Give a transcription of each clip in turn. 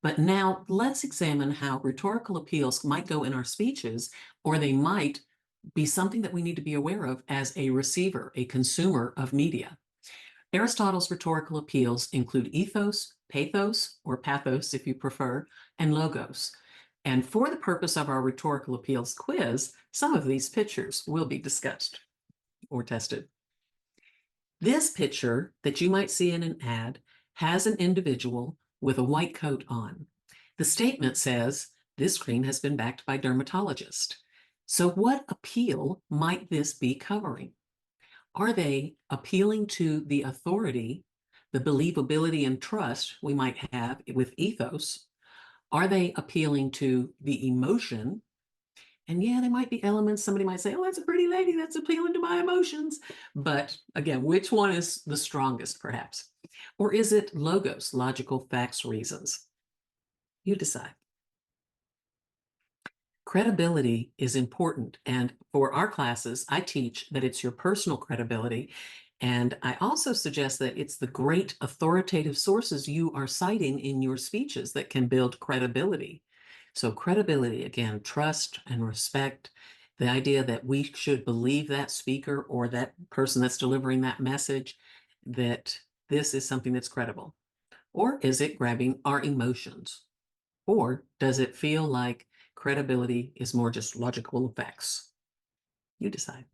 But now let's examine how rhetorical appeals might go in our speeches, or they might be something that we need to be aware of as a receiver, a consumer of media. Aristotle's rhetorical appeals include ethos, pathos, or pathos if you prefer, and logos. And for the purpose of our rhetorical appeals quiz, some of these pictures will be discussed or tested. This picture that you might see in an ad has an individual with a white coat on. The statement says, "This screen has been backed by dermatologist." So what appeal might this be covering? Are they appealing to the authority, the believability and trust we might have with ethos? Are they appealing to the emotion? And yeah, there might be elements, somebody might say, oh, that's a pretty lady, that's appealing to my emotions. But again, which one is the strongest, perhaps? Or is it logos, logical facts, reasons? You decide. Credibility is important. And for our classes, I teach that it's your personal credibility. And I also suggest that it's the great authoritative sources you are citing in your speeches that can build credibility. So credibility, again, trust and respect, the idea that we should believe that speaker or that person that's delivering that message, that this is something that's credible. Or is it grabbing our emotions? Or does it feel like credibility is more just logical facts? You decide.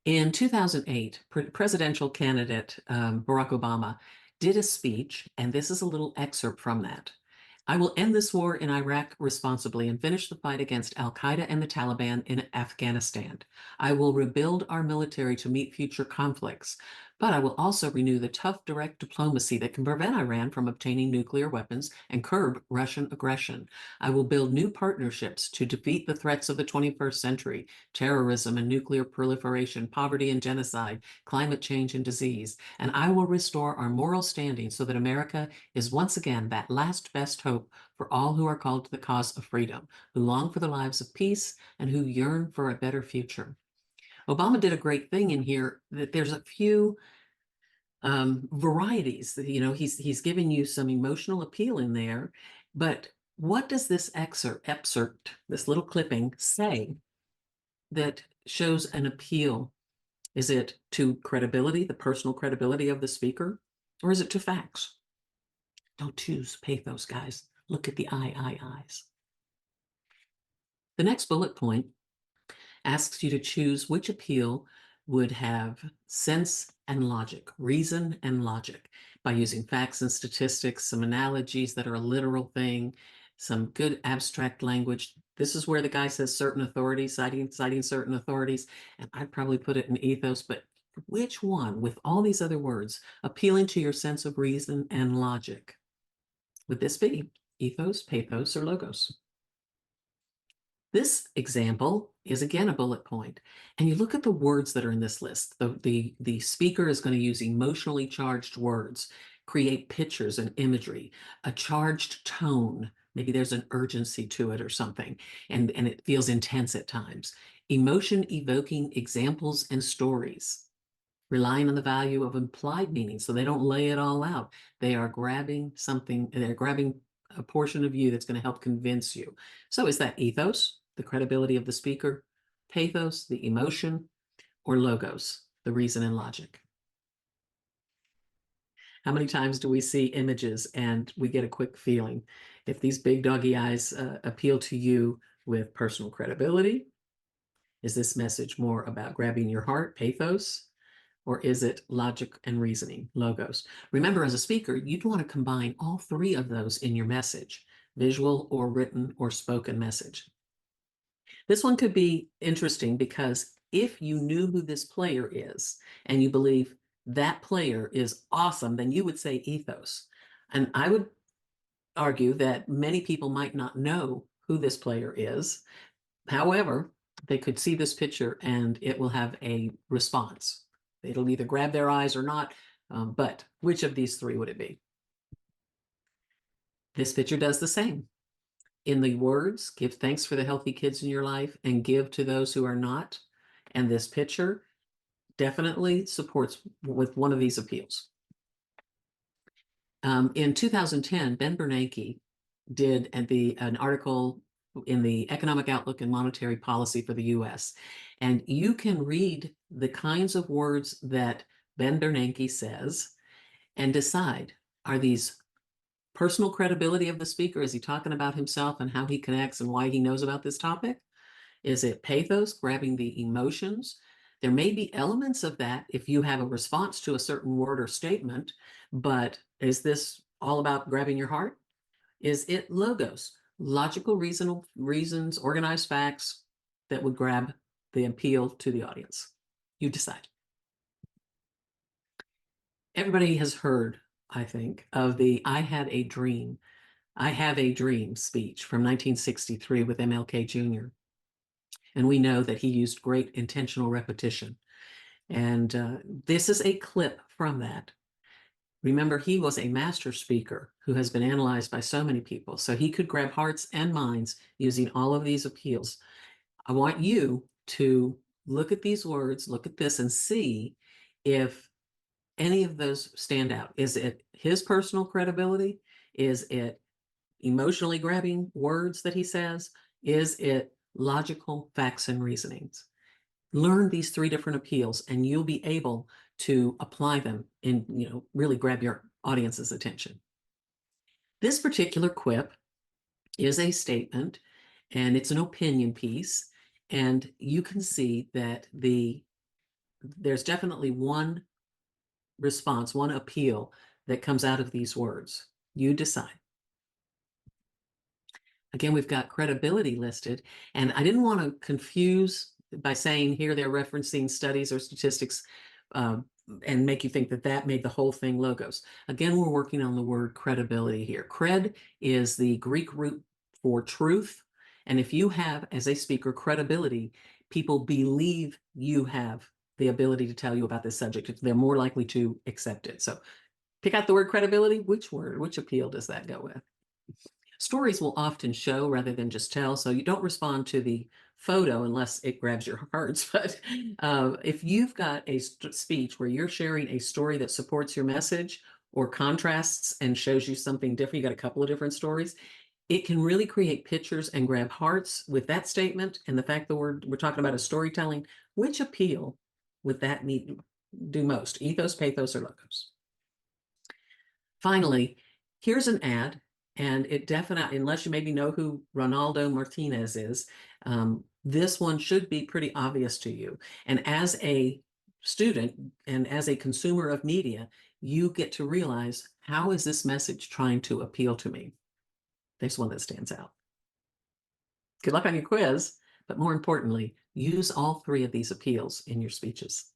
In 2008, presidential candidate Barack Obama did a speech, and this is a little excerpt from that. "I will end this war in Iraq responsibly and finish the fight against al-Qaeda and the Taliban in Afghanistan. I will rebuild our military to meet future conflicts, but I will also renew the tough, direct diplomacy that can prevent Iran from obtaining nuclear weapons and curb Russian aggression. I will build new partnerships to defeat the threats of the 21st century, terrorism and nuclear proliferation, poverty and genocide, climate change and disease. And I will restore our moral standing so that America is once again that last best hope for all who are called to the cause of freedom, who long for the lives of peace and who yearn for a better future." Obama did a great thing in here that there's a few varieties. He's giving you some emotional appeal in there, but what does this excerpt, this little clipping say that shows an appeal? Is it to credibility, the personal credibility of the speaker, or is it to facts? Don't choose pathos, guys. Look at the eyes. The next bullet point asks you to choose which appeal would have sense and logic, reason and logic, by using facts and statistics, some analogies that are a literal thing, some good abstract language. This is where the guy says certain authorities, citing certain authorities, and I'd probably put it in ethos, but which one, with all these other words, appealing to your sense of reason and logic? Would this be ethos, pathos, or logos? This example is again a bullet point, and you look at the words that are in this list. The speaker is going to use emotionally charged words, create pictures and imagery, a charged tone. Maybe there's an urgency to it or something, and it feels intense at times. Emotion evoking examples and stories, relying on the value of implied meaning, so they don't lay it all out. They are grabbing something, they're grabbing a portion of you that's going to help convince you. So is that ethos, the credibility of the speaker, pathos, the emotion, or logos, the reason and logic? How many times do we see images and we get a quick feeling? If these big doggy eyes appeal to you with personal credibility, is this message more about grabbing your heart, pathos, or is it logic and reasoning, logos? Remember, as a speaker, you'd want to combine all three of those in your message, visual or written or spoken message. This one could be interesting because if you knew who this player is and you believe that player is awesome, then you would say ethos. And I would argue that many people might not know who this player is. However, they could see this picture and it will have a response. It'll either grab their eyes or not, but which of these three would it be? This picture does the same. In the words, give thanks for the healthy kids in your life and give to those who are not. And this picture definitely supports with one of these appeals. In 2010, Ben Bernanke did an article in the Economic Outlook and Monetary Policy for the US. And you can read the kinds of words that Ben Bernanke says and decide, are these personal credibility of the speaker? Is he talking about himself and how he connects and why he knows about this topic? Is it pathos, grabbing the emotions? There may be elements of that if you have a response to a certain word or statement, but is this all about grabbing your heart? Is it logos, logical reasons, organized facts that would grab the appeal to the audience? You decide. Everybody has heard, I think, of the I have a dream speech from 1963 with MLK Jr. And we know that he used great intentional repetition. And this is a clip from that. Remember, he was a master speaker who has been analyzed by so many people. So he could grab hearts and minds using all of these appeals. I want you to look at these words, look at this, and see if any of those stand out. Is it his personal credibility? Is it emotionally grabbing words that he says? Is it logical facts and reasonings? Learn these three different appeals and you'll be able to apply them and really grab your audience's attention. This particular quip is a statement and it's an opinion piece, and you can see that there's definitely one response, one appeal that comes out of these words. You decide. Again, we've got credibility listed, and I didn't want to confuse by saying here they're referencing studies or statistics and make you think that that made the whole thing logos. Again, we're working on the word credibility here. Cred is the Greek root for truth. And if you have, as a speaker, credibility, people believe you have the ability to tell you about this subject. They're more likely to accept it. So pick out the word credibility. Which word, which appeal does that go with? Stories will often show rather than just tell, so you don't respond to the photo unless it grabs your hearts. But if you've got a speech where you're sharing a story that supports your message or contrasts and shows you something different, you got a couple of different stories, it can really create pictures and grab hearts with that statement and the fact that we're talking about a storytelling. Which appeal would that do most? Ethos, pathos, or logos? Finally, here's an ad. And it definitely, unless you maybe know who Ronaldo Martinez is, this one should be pretty obvious to you. And as a student and as a consumer of media, you get to realize, how is this message trying to appeal to me? There's one that stands out. Good luck on your quiz, but more importantly, use all three of these appeals in your speeches.